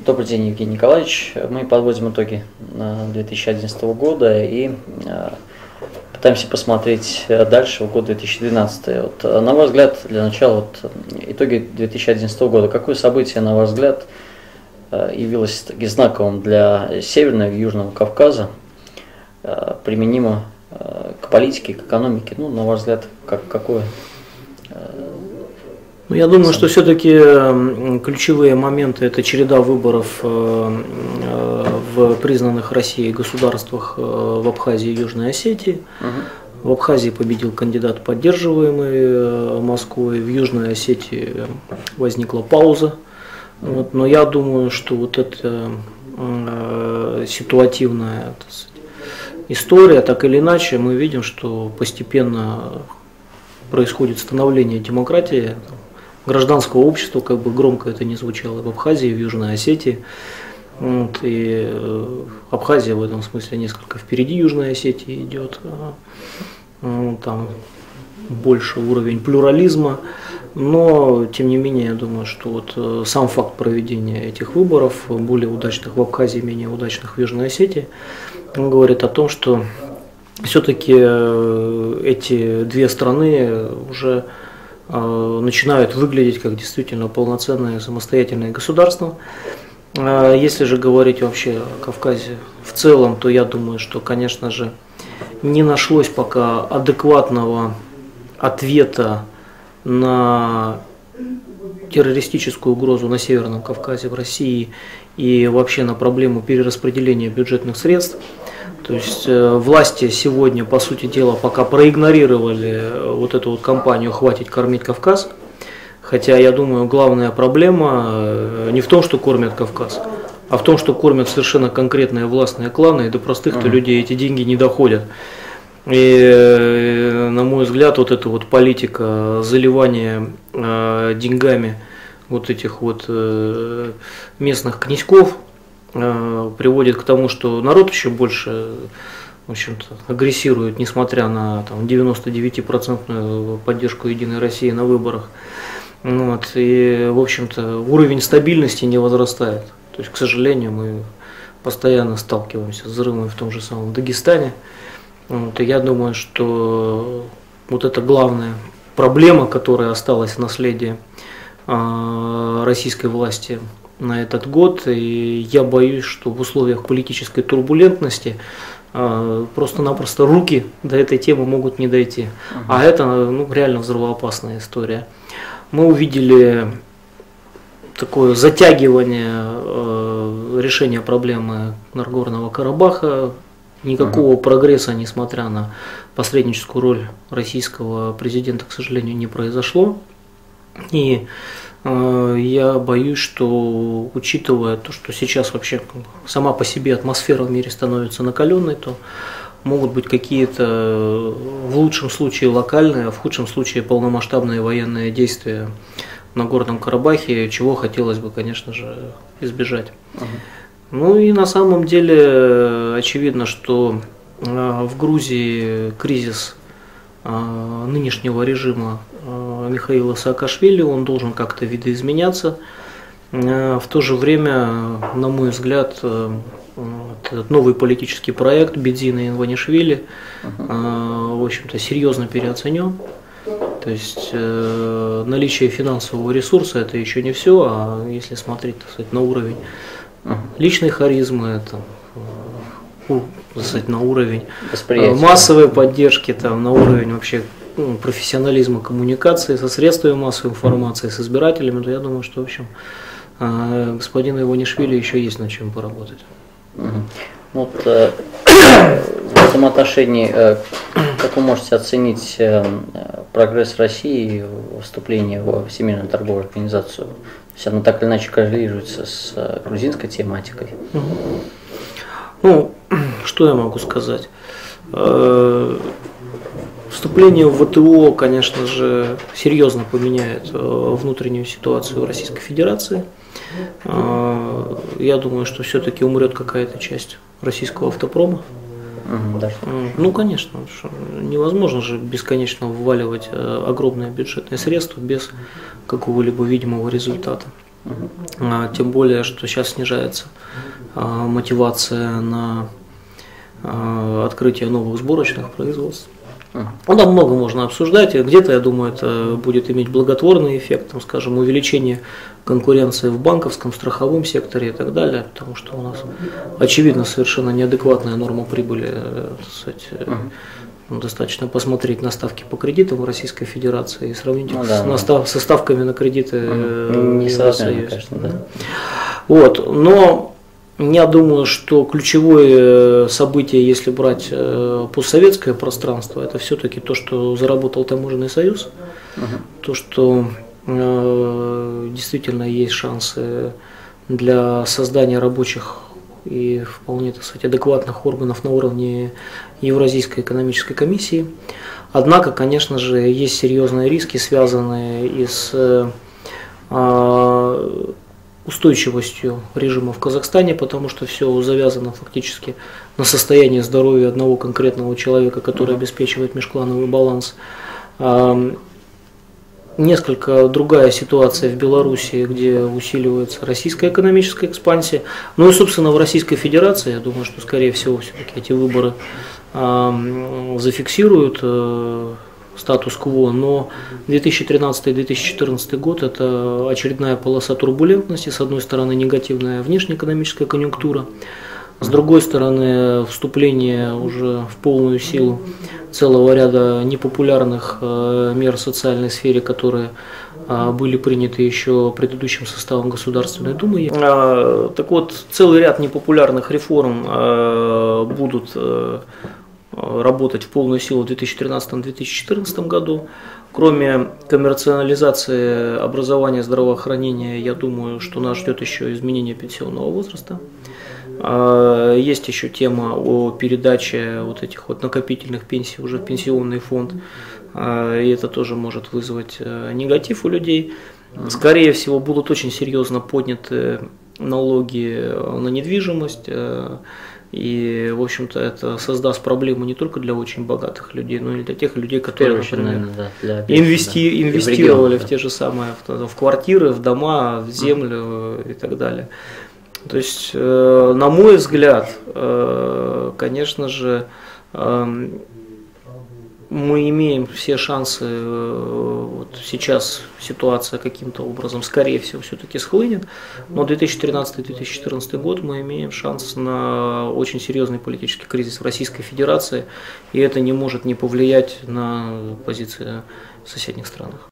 Добрый день, Евгений Николаевич. Мы подводим итоги 2011 года и пытаемся посмотреть дальше, в год 2012. На ваш взгляд, для начала, итоги 2011 года. Какое событие, на ваш взгляд, явилось знаковым для Северного и Южного Кавказа, применимо к политике, к экономике? На ваш взгляд, какое? Я думаю, что все-таки ключевые моменты – это череда выборов в признанных Россией государствах в Абхазии и Южной Осетии. В Абхазии победил кандидат, поддерживаемый Москвой, в Южной Осетии возникла пауза. Но я думаю, что вот эта ситуативная, так сказать, история, так или иначе, мы видим, что постепенно происходит становление демократии, гражданского общества, как бы громко это ни звучало, в Абхазии, в Южной Осетии. И Абхазия в этом смысле несколько впереди Южной Осетии идет. Там больше уровень плюрализма. Но, тем не менее, я думаю, что вот сам факт проведения этих выборов, более удачных в Абхазии, менее удачных в Южной Осетии, он говорит о том, что все-таки эти две страны уже начинают выглядеть как действительно полноценные самостоятельные государства. Если же говорить вообще о Кавказе в целом, то я думаю, что, конечно же, не нашлось пока адекватного ответа на террористическую угрозу на Северном Кавказе, в России и вообще на проблему перераспределения бюджетных средств. То есть власти сегодня, по сути дела, пока проигнорировали вот эту вот кампанию «Хватит кормить Кавказ». Хотя, я думаю, главная проблема не в том, что кормят Кавказ, а в том, что кормят совершенно конкретные властные кланы, и до простых-то людей эти деньги не доходят. И, на мой взгляд, вот эта вот политика заливания деньгами вот этих вот местных князьков приводит к тому, что народ еще больше, в общем-то, агрессирует, несмотря на 99% поддержку Единой России на выборах. И, в общем-то, уровень стабильности не возрастает. То есть, к сожалению, мы постоянно сталкиваемся с взрывами в том же самом Дагестане. И я думаю, что вот это главная проблема, которая осталась в наследии российской власти на этот год, и я боюсь, что в условиях политической турбулентности просто-напросто руки до этой темы могут не дойти. А это реально взрывоопасная история. Мы увидели такое затягивание решения проблемы Нагорного Карабаха, никакого прогресса, несмотря на посредническую роль российского президента, к сожалению, не произошло. И я боюсь, что, учитывая то, что сейчас вообще сама по себе атмосфера в мире становится накаленной, то могут быть какие-то, в лучшем случае локальные, а в худшем случае полномасштабные военные действия в Нагорном Карабахе, чего хотелось бы, конечно же, избежать. И на самом деле очевидно, что в Грузии кризис нынешнего режима Михаила Саакашвили, он должен как-то видоизменяться. В то же время, на мой взгляд, этот новый политический проект Бедзина и Иванишвили, в общем-то, серьезно переоценен. То есть наличие финансового ресурса – это еще не все, а если смотреть, так сказать, на уровень личной харизмы, на уровень массовой поддержки, на уровень вообще профессионализма коммуникации со средствами массовой информации, с избирателями, то я думаю, что, в общем, господину Иванишвили еще есть над чем поработать. В этом отношении, как вы можете оценить прогресс России в вступлении в Всемирную торговую организацию? То есть она так или иначе коррелируется с грузинской тематикой? Что я могу сказать? Вступление в ВТО, конечно же, серьезно поменяет внутреннюю ситуацию в Российской Федерации. Я думаю, что все-таки умрет какая-то часть российского автопрома. Конечно, невозможно же бесконечно вваливать огромные бюджетные средства без какого-либо видимого результата. тем более, что сейчас снижается мотивация на открытие новых сборочных производств. Ну, там много можно обсуждать, где-то, я думаю, это будет иметь благотворный эффект, там, скажем, увеличение конкуренции в банковском, страховом секторе и так далее, потому что у нас, очевидно, совершенно неадекватная норма прибыли, так сказать, достаточно посмотреть на ставки по кредитам в Российской Федерации и сравнить их со ставками на кредиты в Евросоюзе. Конечно, да. Вот, но я думаю, что ключевое событие, если брать постсоветское пространство, это все-таки то, что заработал Таможенный союз, то, что действительно есть шансы для создания рабочих и вполне, так сказать, адекватных органов на уровне Евразийской экономической комиссии. Однако, конечно же, есть серьезные риски, связанные и с устойчивостью режима в Казахстане, потому что все завязано фактически на состоянии здоровья одного конкретного человека, который обеспечивает межклановый баланс. Несколько другая ситуация в Беларуси, где усиливается российская экономическая экспансия. Ну и, собственно, в Российской Федерации, я думаю, что, скорее всего, все-таки эти выборы зафиксируют статус-кво, но 2013-2014 год – это очередная полоса турбулентности. С одной стороны, негативная внешнеэкономическая конъюнктура, с другой стороны, вступление уже в полную силу целого ряда непопулярных мер в социальной сфере, которые были приняты еще предыдущим составом Государственной Думы. Так вот, целый ряд непопулярных реформ будут работать в полную силу в 2013-2014 году. Кроме коммерциализации образования, здравоохранения, я думаю, что нас ждет еще изменение пенсионного возраста. Есть еще тема о передаче вот этих вот накопительных пенсий уже в пенсионный фонд. И это тоже может вызвать негатив у людей. Скорее всего, будут очень серьезно подняты налоги на недвижимость. И, в общем-то, это создаст проблему не только для очень богатых людей, но и для тех людей, которые, например, инвестировали в те же самые в квартиры, в дома, в землю и так далее. То есть, на мой взгляд, конечно же, мы имеем все шансы, вот сейчас ситуация каким-то образом, скорее всего, все-таки схлынет, но 2013-2014 год мы имеем шанс на очень серьезный политический кризис в Российской Федерации, и это не может не повлиять на позиции в соседних странах.